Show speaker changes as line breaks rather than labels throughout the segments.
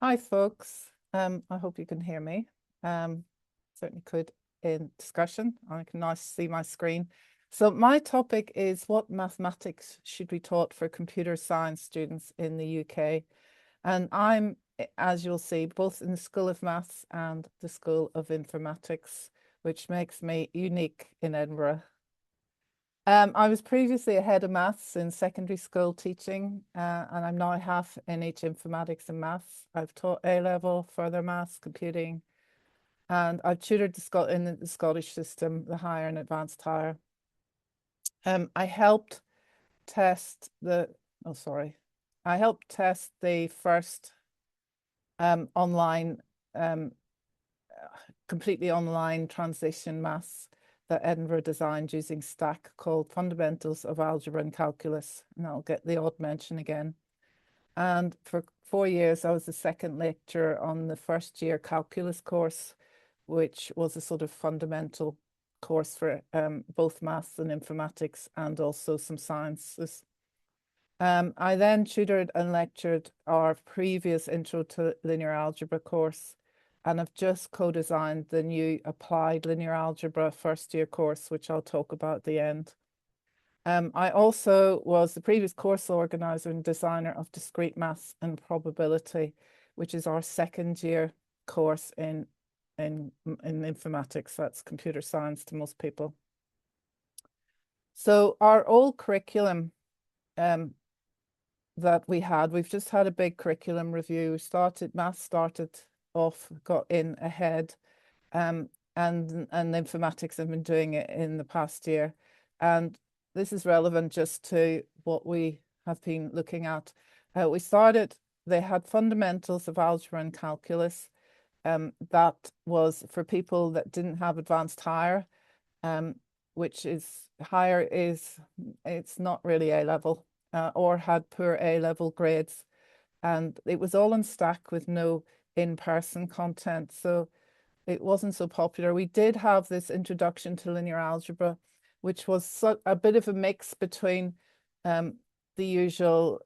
Hi, folks. I hope you can hear me. Certainly could in discussion. I can now see my screen. So my topic is what mathematics should be taught for computer science students in the UK. And I'm, as you'll see, both in the School of Maths and the School of Informatics, which makes me unique in Edinburgh. I was previously a head of maths in secondary school teaching, and I'm now half NH informatics and maths. I've taught A-level, further maths, computing, and I've tutored in the Scottish system, the higher and advanced higher. I helped test the, oh, sorry. I helped test the first online, completely online transition maths that Edinburgh designed using Stack called Fundamentals of Algebra and Calculus. And I'll get the odd mention again. And for 4 years, I was the second lecturer on the first year calculus course, which was a sort of fundamental course for both maths and informatics and also some sciences. I then tutored and lectured our previous Intro to Linear Algebra course, and I've just co-designed the new Applied Linear Algebra first year course, which I'll talk about at the end. I also was the previous course organizer and designer of Discrete Maths and Probability, which is our second year course in informatics. That's computer science to most people. So our old curriculum that we've just had a big curriculum review. Maths started off, got in ahead, and informatics have been doing it in the past year. And this is relevant just to what we have been looking at. They had fundamentals of algebra and calculus. That was for people that didn't have advanced higher, which is higher it's not really A-level, or had poor A-level grades. And it was all in Stack with no in-person content. So it wasn't so popular. We did have this introduction to linear algebra, which was a bit of a mix between the usual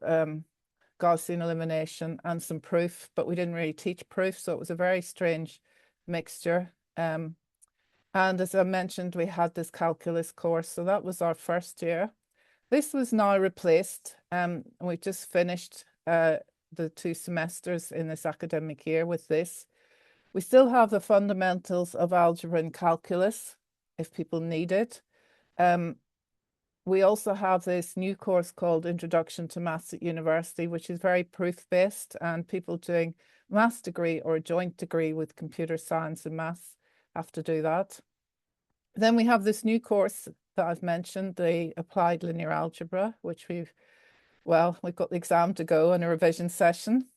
Gaussian elimination and some proof, but we didn't really teach proof. So it was a very strange mixture. And as I mentioned, we had this calculus course. So that was our first year. This was now replaced. We just finished the 2 semesters in this academic year with this. We still have the fundamentals of algebra and calculus if people need it. We also have this new course called Introduction to Maths at University, which is very proof-based, and people doing maths degree or a joint degree with computer science and maths have to do that. Then we have this new course that I've mentioned, the Applied Linear Algebra, which we've got the exam to go and a revision session.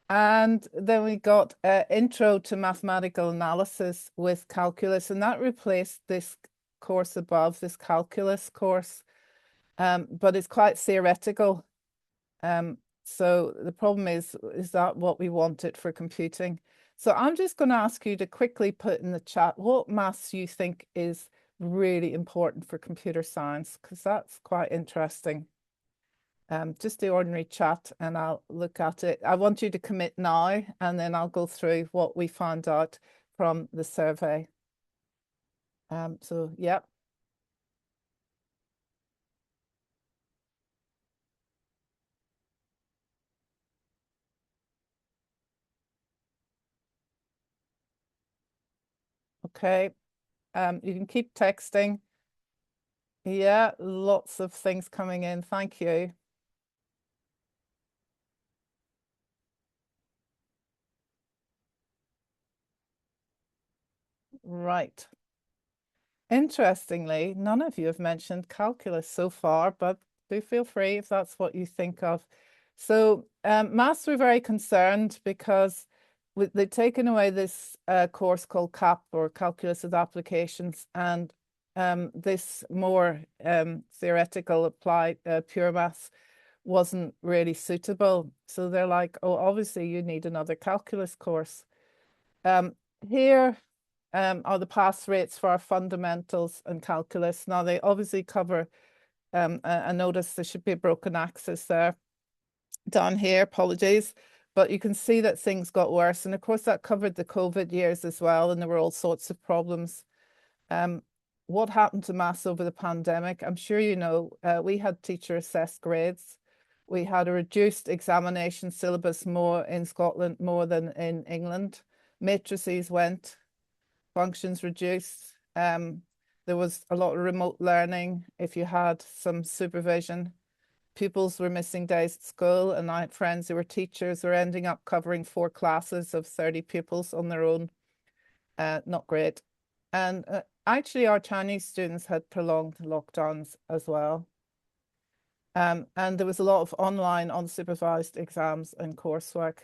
And then we got Intro to Mathematical Analysis with Calculus, and that replaced this course above, this calculus course, but it's quite theoretical. So the problem is that what we wanted for computing? So I'm just going to ask you to quickly put in the chat what maths you think is really important for computer science, because that's quite interesting. Just the ordinary chat and I'll look at it. I want you to commit now and then I'll go through what we found out from the survey. So, yeah. Okay. You can keep texting. Yeah, lots of things coming in. Thank you. Right. Interestingly, none of you have mentioned calculus so far, but do feel free if that's what you think of. So maths were very concerned because they'd taken away this course called CAP, or Calculus with Applications, and this more theoretical applied pure maths wasn't really suitable. So they're like, oh, obviously you need another calculus course. Here are the pass rates for our fundamentals and calculus. Now they obviously cover, I notice there should be a broken axis there down here, apologies. But you can see that things got worse. And of course, that covered the COVID years as well. And there were all sorts of problems. What happened to maths over the pandemic? I'm sure you know, we had teacher assessed grades. We had a reduced examination syllabus more in Scotland more than in England. Matrices went, functions reduced. There was a lot of remote learning if you had some supervision. Pupils were missing days at school, and I had friends who were teachers who were ending up covering 4 classes of 30 pupils on their own. Not great. And actually, our Chinese students had prolonged lockdowns as well. And there was a lot of online unsupervised exams and coursework.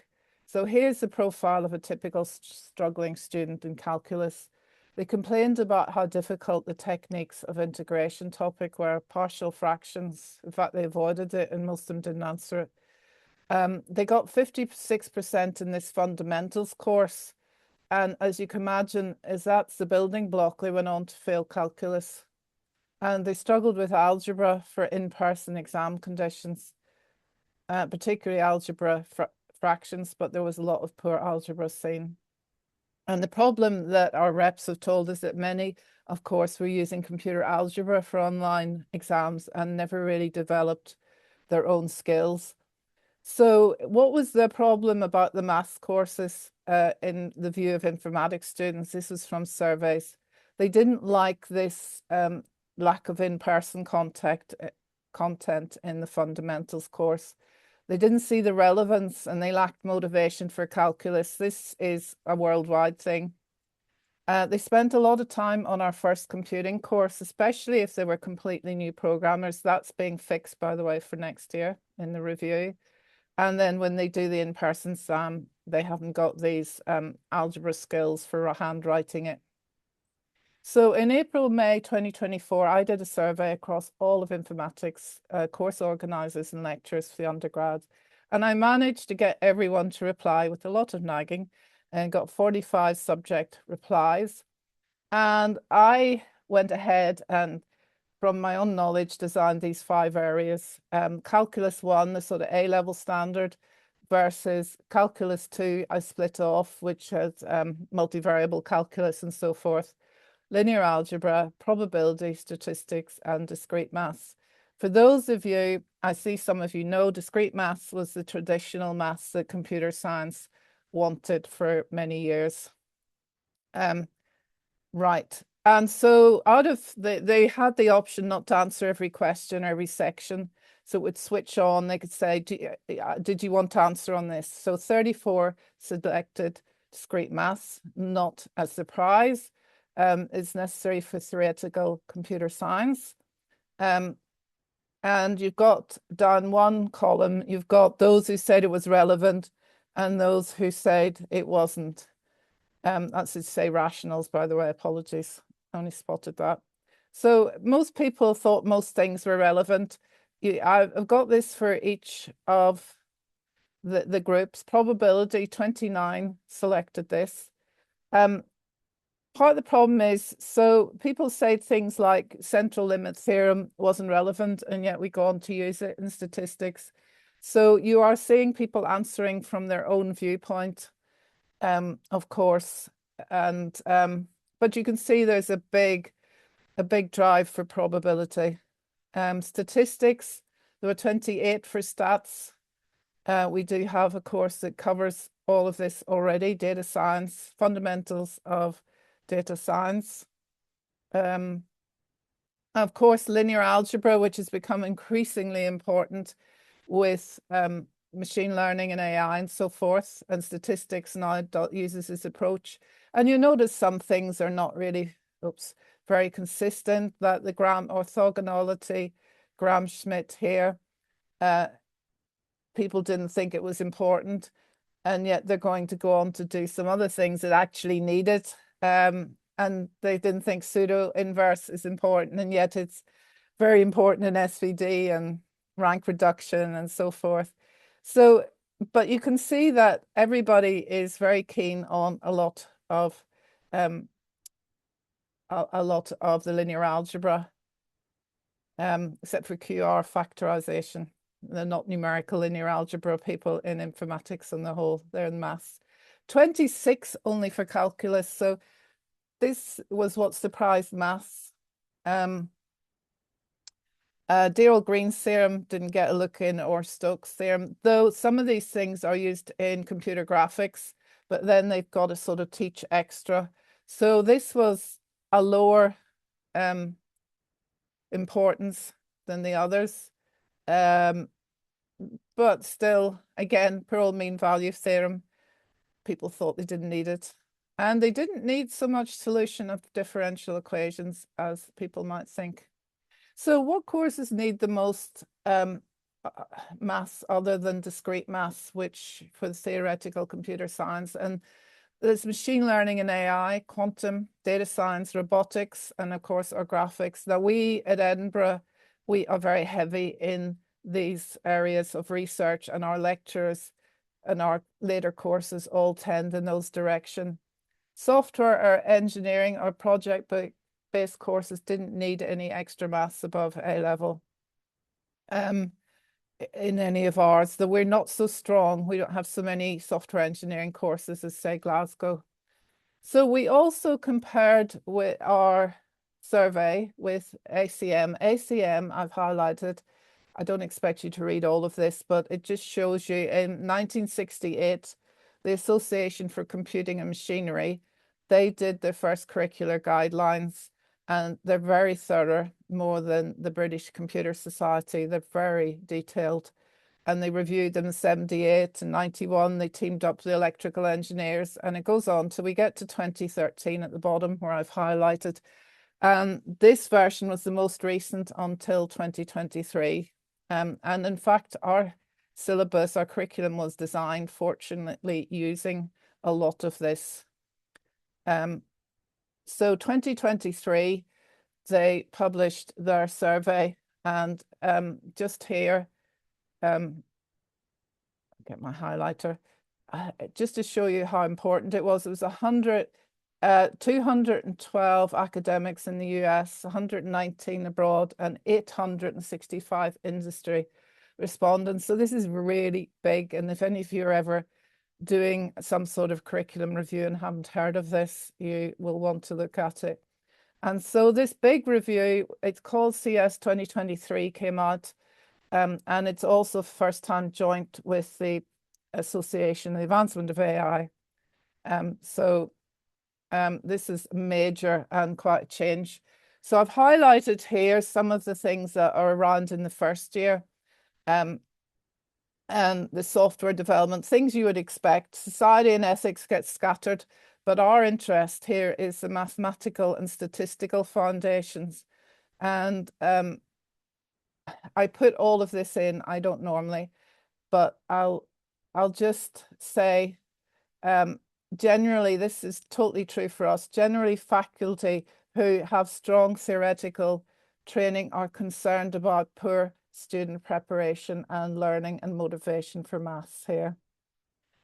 So here's the profile of a typical struggling student in calculus. They complained about how difficult the techniques of integration topic were, partial fractions. In fact, they avoided it and most of them didn't answer it. They got 56% in this fundamentals course. And as you can imagine, as that's the building block, they went on to fail calculus. And they struggled with algebra for in-person exam conditions, particularly algebra fractions, but there was a lot of poor algebra seen. And the problem that our reps have told us that many, of course, were using computer algebra for online exams and never really developed their own skills. So what was the problem about the maths courses in the view of informatics students? This was from surveys. They didn't like this lack of in-person content in the fundamentals course. They didn't see the relevance and they lacked motivation for calculus. This is a worldwide thing. They spent a lot of time on our first computing course, especially if they were completely new programmers. That's being fixed, by the way, for next year in the review. And then when they do the in-person exam, they haven't got these algebra skills for handwriting it. So in April, May 2024, I did a survey across all of informatics course organisers and lecturers for the undergrads. And I managed to get everyone to reply with a lot of nagging and got 45 subject replies. And I went ahead and, from my own knowledge, designed these 5 areas. Calculus 1, the sort of A-level standard, versus Calculus 2, I split off, which has multivariable calculus and so forth. Linear algebra, probability, statistics, and discrete maths. For those of you, I see some of you know, discrete maths was the traditional maths that computer science wanted for many years. Right. And so out of they had the option not to answer every question, every section. So it would switch on. They could say, did you want to answer on this? So 34 selected discrete maths, not a surprise. Is necessary for theoretical computer science. And you've got down one column, you've got those who said it was relevant and those who said it wasn't. That's to say rationals, by the way, apologies, only spotted that. So most people thought most things were relevant. I've got this for each of the groups. Probability, 29 selected this. Part of the problem is, so people say things like central limit theorem wasn't relevant, and yet we go on to use it in statistics. So you are seeing people answering from their own viewpoint, of course, and but you can see there's a big drive for probability. Statistics, there were 28 for stats. We do have a course that covers all of this already, data science, fundamentals of data science. Of course, linear algebra, which has become increasingly important with machine learning and AI and so forth, and statistics now uses this approach. And you notice some things are not really, very consistent, that the Gram orthogonality, Gram-Schmidt here, people didn't think it was important, and yet they're going to go on to do some other things that actually need it. And they didn't think pseudo inverse is important, and yet it's very important in SVD and rank reduction and so forth. So, but you can see that everybody is very keen on a lot of the linear algebra, except for QR factorization. They're not numerical linear algebra people in informatics on the whole, they're in maths. 26 only for calculus. So this was what surprised maths. Darrell-Green's theorem didn't get a look in, or Stokes' theorem, though some of these things are used in computer graphics, but then they've got to sort of teach extra. So this was a lower importance than the others. But still, again, Pearl mean value theorem, people thought they didn't need it. And they didn't need so much solution of differential equations as people might think. So what courses need the most maths other than discrete maths, which for the theoretical computer science? And there's machine learning and AI, quantum, data science, robotics, and of course our graphics. Now we at Edinburgh, we are very heavy in these areas of research, and our lectures and our later courses all tend in those direction. Software or engineering or project-based courses didn't need any extra maths above A level. In any of ours, though we're not so strong. We don't have so many software engineering courses as, say, Glasgow. So we also compared with our survey with ACM. ACM, I've highlighted. I don't expect you to read all of this, but it just shows you in 1968, the Association for Computing and Machinery, they did their first curricular guidelines, and they're very thorough, more than the British Computer Society. They're very detailed, and they reviewed them in 78 and 91. They teamed up with the electrical engineers, and it goes on till we get to 2013 at the bottom, where I've highlighted. And this version was the most recent until 2023. And in fact, our syllabus, our curriculum was designed, fortunately, using a lot of this. So 2023, they published their survey, and just here, get my highlighter, just to show you how important it was. It was 212 academics in the US, 119 abroad, and 865 industry respondents. So this is really big. And if any of you are ever doing some sort of curriculum review and haven't heard of this, you will want to look at it. And so this big review, it's called CS2023, came out, and it's also first time joint with the Association, the Advancement of AI. This is major and quite a change. So I've highlighted here some of the things that are around in the first year. And the software development, things you would expect. Society and ethics get scattered, but our interest here is the mathematical and statistical foundations. And I put all of this in, I don't normally, but I'll just say, generally, this is totally true for us. Generally, faculty who have strong theoretical training are concerned about poor student preparation and learning and motivation for maths here.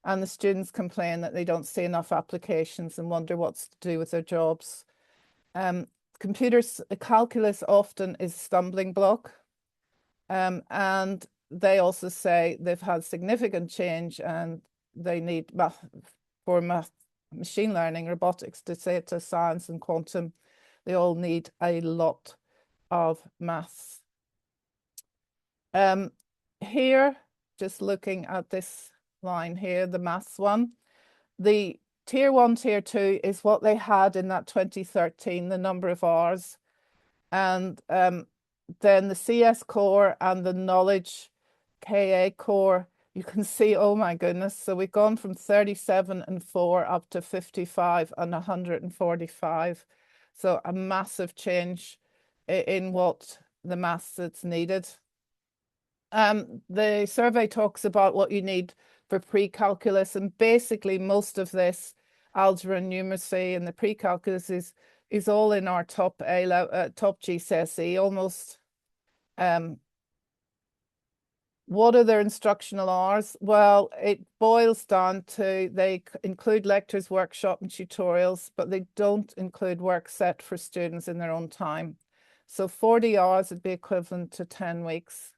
And the students complain that they don't see enough applications and wonder what's to do with their jobs. Calculus often is a stumbling block. And they also say they've had significant change and they need machine learning, robotics, data science, and quantum. They all need a lot of maths. Here, just looking at this line here, the maths one, the tier 1, tier 2 is what they had in that 2013, the number of hours. And then the CS core and the knowledge KA core, you can see, oh my goodness. So we've gone from 37 and 4 up to 55 and 145. So a massive change in what the maths that's needed. The survey talks about what you need for pre-calculus, and basically most of this algebra and numeracy and the pre-calculus is all in our top GCSE almost. What are their instructional hours? Well, it boils down to they include lectures, workshop, and tutorials, but they don't include work set for students in their own time. So 40 hours would be equivalent to 10 weeks.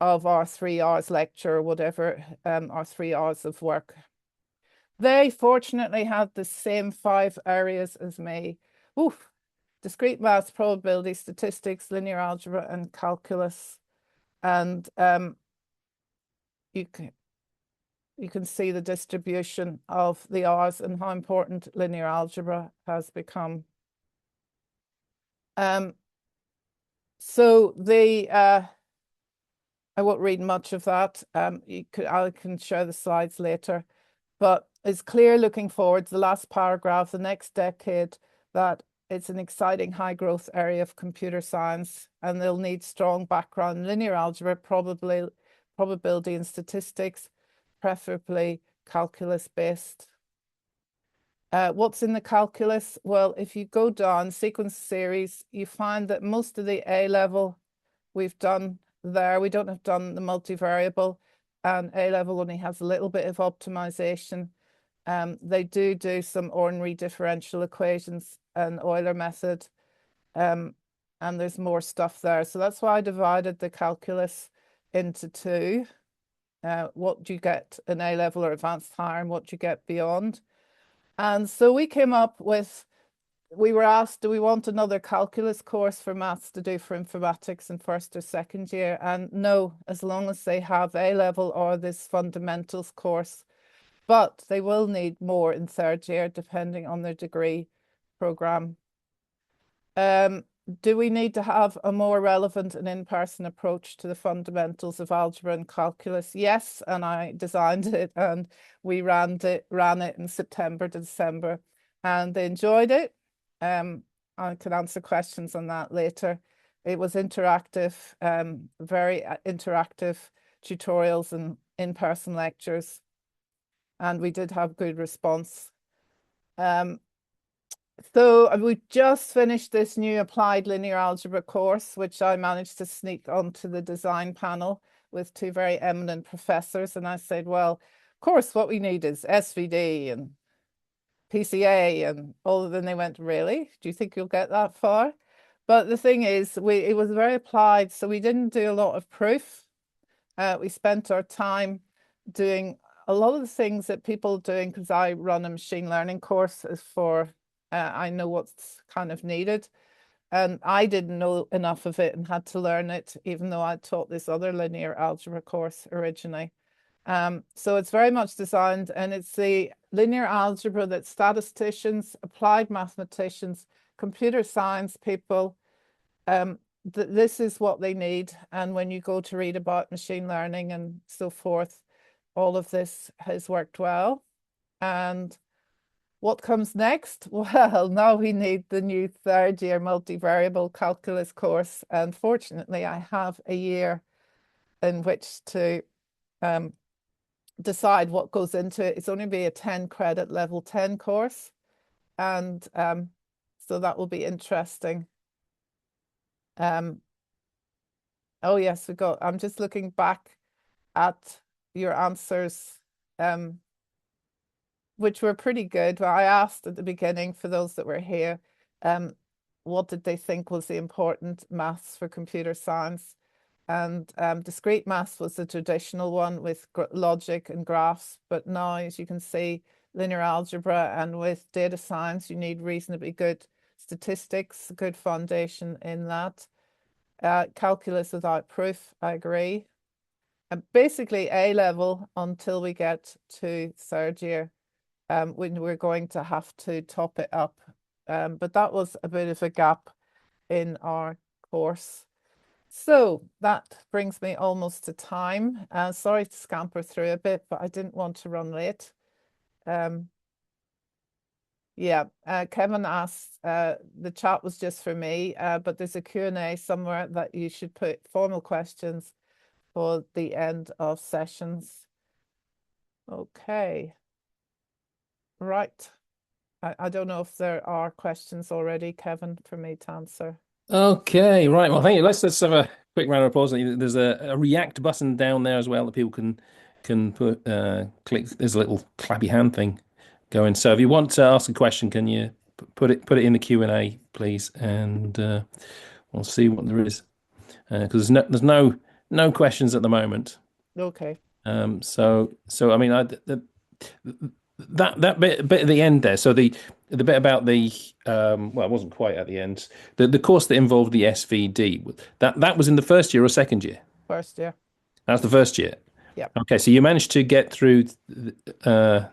of our 3 hours lecture or whatever, our 3 hours of work. They fortunately had the same 5 areas as me. Oof. Discrete maths, probability, statistics, linear algebra, and calculus. And you can see the distribution of the hours and how important linear algebra has become. So I won't read much of that. I can share the slides later, but it's clear looking forward to the last paragraph, the next decade, that it's an exciting high growth area of computer science, and they'll need strong background in linear algebra, probability and statistics, preferably calculus based. What's in the calculus? Well, if you go down sequence series, you find that most of the A level we've done there. We don't have done the multivariable, and A level only has a little bit of optimization. They do some ordinary differential equations and Euler method, and there's more stuff there. So that's why I divided the calculus into two. What do you get in A level or advanced higher, and what do you get beyond? And so we came up with, we were asked, do we want another calculus course for maths to do for informatics in first or second year? And no, as long as they have A level or this fundamentals course, but they will need more in third year depending on their degree program. Do we need to have a more relevant and in-person approach to the fundamentals of algebra and calculus? Yes, and I designed it, and we ran it in September to December, and they enjoyed it. I can answer questions on that later. It was interactive, very interactive tutorials and in-person lectures, and we did have good response. So we just finished this new applied linear algebra course, which I managed to sneak onto the design panel with two very eminent professors. And I said, well, of course, what we need is SVD and PCA and all of them. They went, really? Do you think you'll get that far? But the thing is, it was very applied, so we didn't do a lot of proof. We spent our time doing a lot of the things that people are doing, because I run a machine learning course is for, I know what's kind of needed. And I didn't know enough of it and had to learn it, even though I taught this other linear algebra course originally. So it's very much designed, and it's the linear algebra that statisticians, applied mathematicians, computer science people, this is what they need. And when you go to read about machine learning and so forth, all of this has worked well. And what comes next? Well, now we need the new third year multivariable calculus course. And fortunately, I have a year in which to decide what goes into it. It's only be a 10 credit level 10 course. And so that will be interesting. Oh yes, I'm just looking back at your answers, which were pretty good. Well, I asked at the beginning for those that were here, what did they think was the important maths for computer science? And discrete maths was the traditional one with logic and graphs. But now, as you can see, linear algebra and with data science, you need reasonably good statistics, good foundation in that. Calculus without proof, I agree. And basically A level until we get to third year, when we're going to have to top it up. But that was a bit of a gap in our course. So that brings me almost to time. Sorry to scamper through a bit, but I didn't want to run late. Yeah, Kevin asked, the chat was just for me, but there's a Q&A somewhere that you should put formal questions for the end of sessions. Okay. Right. I don't know if there are questions already, Kevin, for me to answer.
Okay, right. Well, thank you. Let's have a quick round of applause. There's a react button down there as well that people can put click. There's a little clappy hand thing going. So if you want to ask a question, can you put it in the Q&A, please, and we'll see what there is. Because there's no no questions at the moment.
Okay.
So I mean, that bit at the end there. So the bit about the well, it wasn't quite at the end. The course that involved the SVD, that was in the first year or second year.
First year.
That's the first year.
Yep.
Okay, so you managed to get through uh,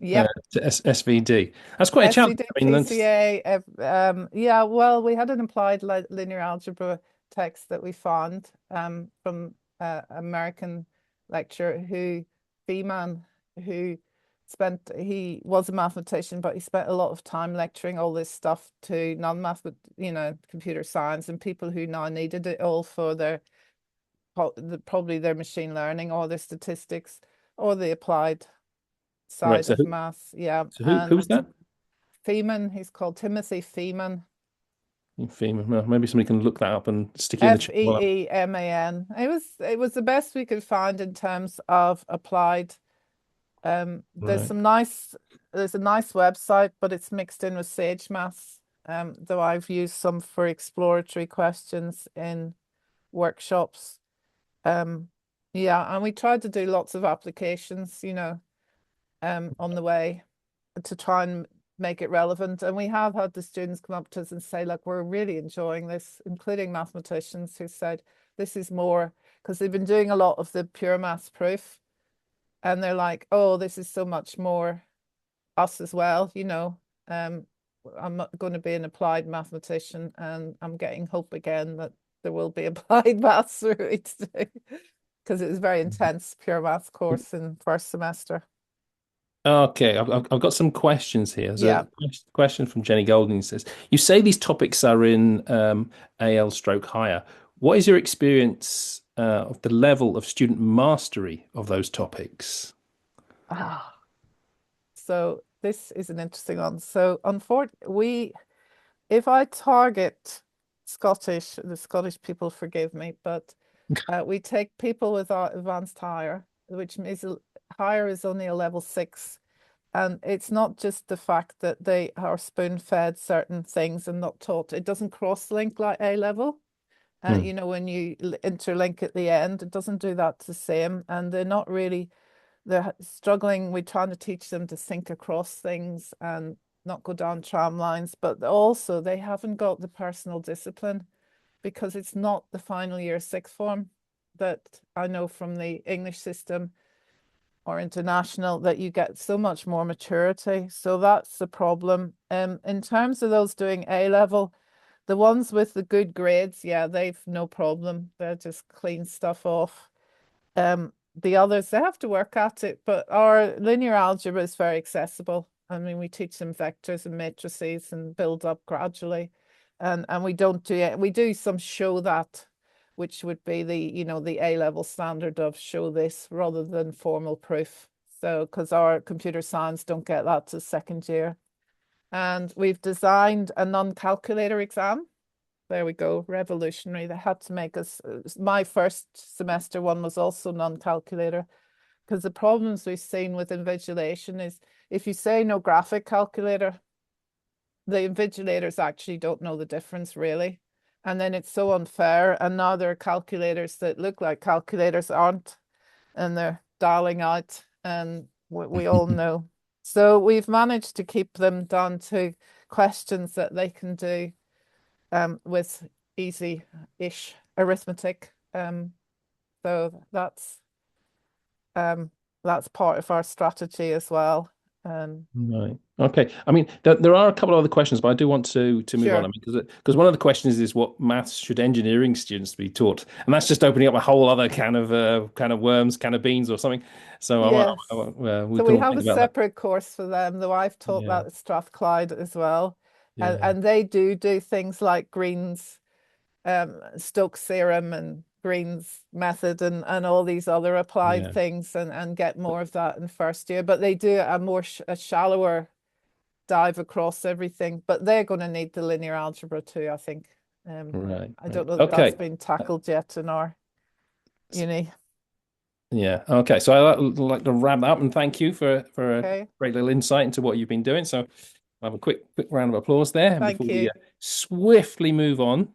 Yep.
to SVD. That's quite a challenge.
SVD,
I mean, that's
PCA. Yeah, well, we had an applied linear algebra text that we found from American lecturer Feeman, who he was a mathematician, but he spent a lot of time lecturing all this stuff to non-math, but computer science and people who now needed it all for probably their machine learning or their statistics or the applied
right.
side of math. Yeah,
Who's
and
that?
Feeman, he's called Timothy Feeman.
Female. Well, maybe somebody can look that up and stick it in the chat.
Feeman. It was the best we could find in terms of applied.
Right.
There's a nice website, but it's mixed in with Sage Maths. Though I've used some for exploratory questions in workshops. Yeah, and we tried to do lots of applications, on the way to try and make it relevant. And we have had the students come up to us and say, like, we're really enjoying this, including mathematicians who said this is more because they've been doing a lot of the pure maths proof. And they're like, oh, this is so much more us as well, I'm not going to be an applied mathematician, and I'm getting hope again that there will be applied maths through it because it was a very intense pure maths course in first semester.
Okay, I've got some questions here. There's
Yeah.
a question from Jenny Golding says, you say these topics are in AL stroke higher. What is your experience of the level of student mastery of those topics?
Ah, so this is an interesting one. So unfortunately, if I target the Scottish people forgive me, but we take people with our advanced higher, which is higher is only a level 6. And it's not just the fact that they are spoon-fed certain things and not taught. It doesn't cross-link like A level.
Hmm.
When you interlink at the end, it doesn't do that the same. And they're struggling. We're trying to teach them to think across things and not go down tram lines. But also, they haven't got the personal discipline because it's not the final year sixth form that I know from the English system or international that you get so much more maturity. So that's the problem. In terms of those doing A level, the ones with the good grades, yeah, they've no problem. They'll just clean stuff off. The others, they have to work at it, but our linear algebra is very accessible. I mean, we teach them vectors and matrices and build up gradually. And we don't do it. We do some show that, which would be the A level standard of show this rather than formal proof. So, because our computer science don't get that to second year. And we've designed a non-calculator exam. There we go, revolutionary. They had to make us, my first semester one was also non-calculator, because the problems we've seen with invigilation is if you say no graphic calculator, the invigilators actually don't know the difference really. And then it's so unfair. And now there are calculators that look like calculators aren't, and they're dialing out, and we all know. So we've managed to keep them down to questions that they can do with easy-ish arithmetic. So that's part of our strategy as well.
Right. Okay. I mean, there are a couple of other questions, but I do want to move on. I
Sure.
mean, because one of the questions is what maths should engineering students be taught, and that's just opening up a whole other can of worms, can of beans, or something. So
Yes.
we
So
can
we
all
have
think
a
about that.
separate course for them, though I've taught
Yeah.
that at Strathclyde as well. And
Yeah.
and they do things like Green's Stokes theorem and Green's method and all these other applied
Yeah.
things and get more of that in first year. But they do a shallower dive across everything. But they're going to need the linear algebra too, I think.
Right.
I
Right.
don't know that that's
Okay.
been tackled yet in our uni.
Yeah. Okay. So I'd like to wrap up and thank you for a
Okay.
great little insight into what you've been doing. So I'll have a quick round of applause there
Thank
before we
you.
swiftly move on